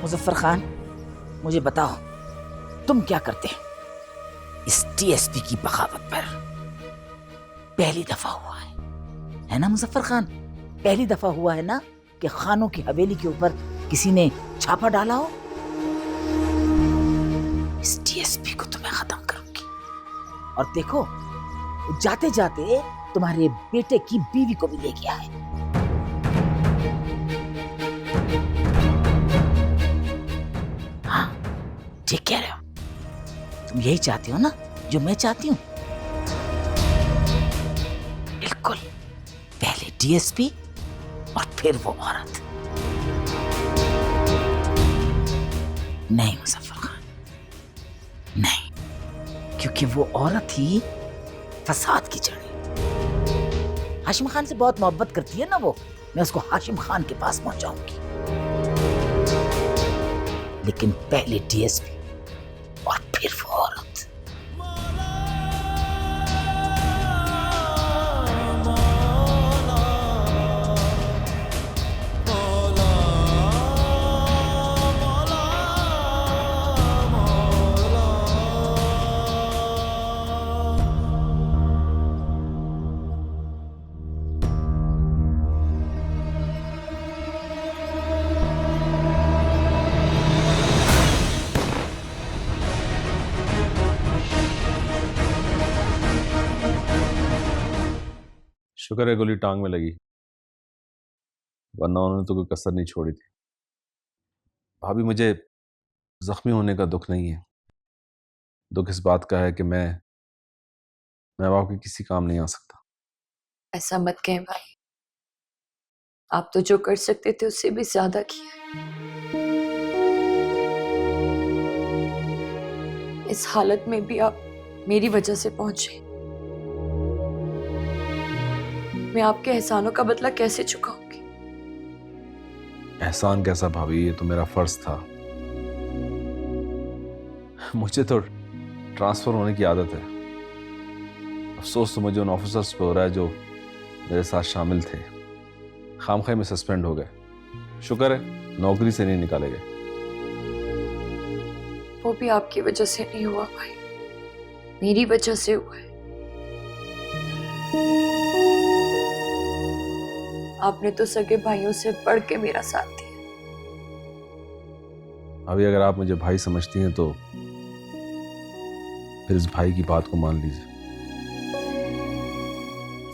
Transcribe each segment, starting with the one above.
मुजफ्फर खान, मुझे बताओ तुम क्या करते इस टीएसपी की बगावत पर? पहली दफा हुआ है ना मुजफ्फर खान? पहली दफा हुआ है ना कि खानों की हवेली के ऊपर किसी ने छापा डाला हो? इस टीएसपी को तो मैं खत्म करूंगी। और देखो, जाते जाते तुम्हारे बेटे की बीवी को भी ले गया है। हाँ, ठीक कह रहे हो। तुम यही चाहती हो ना जो मैं चाहती हूँ? बिल्कुल, पहले डीएसपी और फिर वो औरत। नहीं मुजफ्फर खान, नहीं, क्योंकि वो औरत ही फसाद की जड़ है। हाशिम खान से बहुत मोहब्बत करती है ना वो। मैं उसको हाशिम खान के पास पहुंचाऊंगी, लेकिन पहले डीएसपी और फिर वो औरत। शुक्र है गोली टांग में लगी, वरना उन्होंने तो कोई कसर नहीं छोड़ी थी। भाभी, मुझे जख्मी होने का दुख नहीं है। दुख इस बात का है कि मैं अब आपके किसी काम नहीं आ सकता। ऐसा मत कहें भाई, आप तो जो कर सकते थे उससे भी ज्यादा किया। इस हालत में भी आप मेरी वजह से पहुंचे। मैं आपके एहसानों का बदला कैसे चुकाऊंगी? एहसान कैसा भाभी, ये तो मेरा फर्ज था। मुझे तो ट्रांसफर होने की आदत है। अफसोस तो मुझे उन ऑफिसर्स पे हो रहा है जो मेरे साथ शामिल थे। खामखे में सस्पेंड हो गए। शुक्र है नौकरी से नहीं निकाले गए। वो भी आपकी वजह से नहीं हुआ भाई, मेरी वजह से हुआ है। आपने तो सगे भाइयों से बढ़ के मेरा साथ दिया। अभी अगर आप मुझे भाई समझती हैं तो फिर इस भाई की बात को मान लीजिए।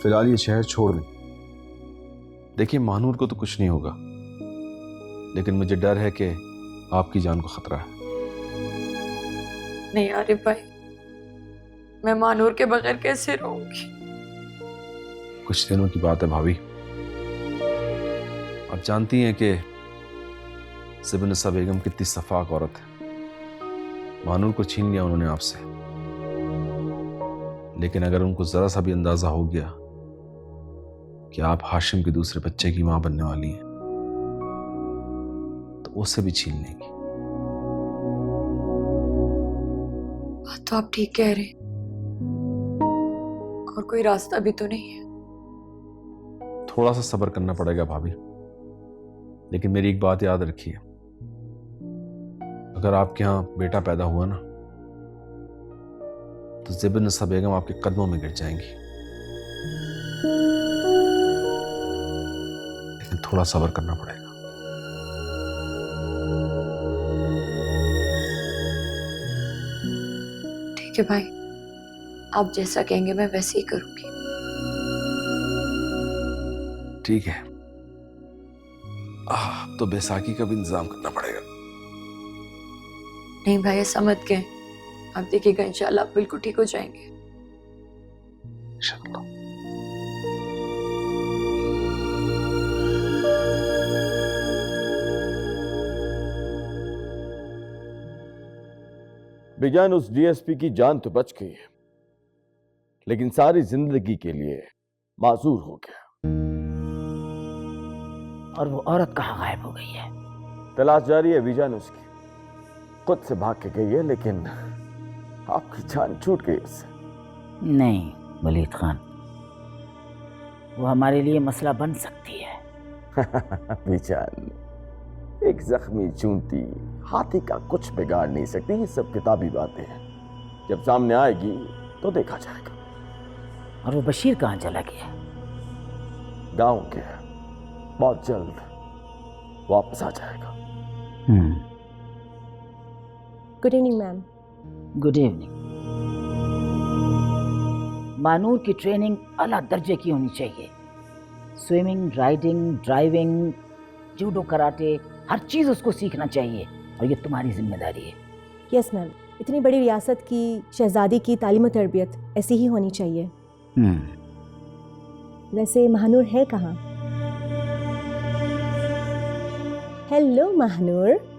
फिलहाल ये शहर छोड़ दें। देखिए, महानूर को तो कुछ नहीं होगा, लेकिन मुझे डर है कि आपकी जान को खतरा है। नहीं आरिफ भाई, मैं मानूर के बगैर कैसे रहूंगी? कुछ दिनों की बात है भाभी। आप जानती हैं कि ज़िबनसा बेगम कितनी सफाक औरत है। मानूर को छीन लिया उन्होंने आपसे, लेकिन अगर उनको जरा सा भी अंदाजा हो गया कि आप हाशिम के दूसरे बच्चे की मां बनने वाली हैं, तो उससे भी छीन लेंगी। बात तो आप ठीक कह रहे हैं, और कोई रास्ता भी तो नहीं है। थोड़ा सा सब्र करना पड़ेगा भाभी, लेकिन मेरी एक बात याद रखिए, अगर आपके यहां बेटा पैदा हुआ ना, तो ज़िबनसा बेगम आपके कदमों में गिर जाएंगी। लेकिन थोड़ा सब्र करना पड़ेगा। ठीक है भाई, आप जैसा कहेंगे मैं वैसे ही करूंगी। ठीक है, तो बैसाखी का भी इंतजाम करना पड़ेगा। नहीं भाई, ऐसा मत कहें। आप देखिएगा इंशाल्लाह आप बिल्कुल ठीक हो जाएंगे। इंशाअल्लाह। बेजान उस डीएसपी की जान तो बच गई है, लेकिन सारी जिंदगी के लिए माजूर हो गया। और वो औरत कहाँ गायब हो गई है? तलाश जारी है बीजान उसकी। खुद से भाग के गई है, लेकिन आपकी जान छूट गई उससे। नहीं वलीद खान, वो हमारे लिए मसला बन सकती है। बीजान, एक जख्मी चूंटी हाथी का कुछ बिगाड़ नहीं सकती। ये सब किताबी बातें हैं, जब सामने आएगी तो देखा जाएगा। और वो बशीर कहाँ चला गया? गांव के बहुत जल्द वापस आ जाएगा। Good evening ma'am. Good evening. मानूर की ट्रेनिंग आला दर्जे की होनी चाहिए। Swimming, riding, driving, judo, karate, हर चीज उसको सीखना चाहिए और ये तुम्हारी जिम्मेदारी है। यस मैम, इतनी बड़ी रियासत की शहजादी की तालीम और तरबियत ऐसी ही होनी चाहिए। वैसे महानूर है कहाँ? हेलो महानूर।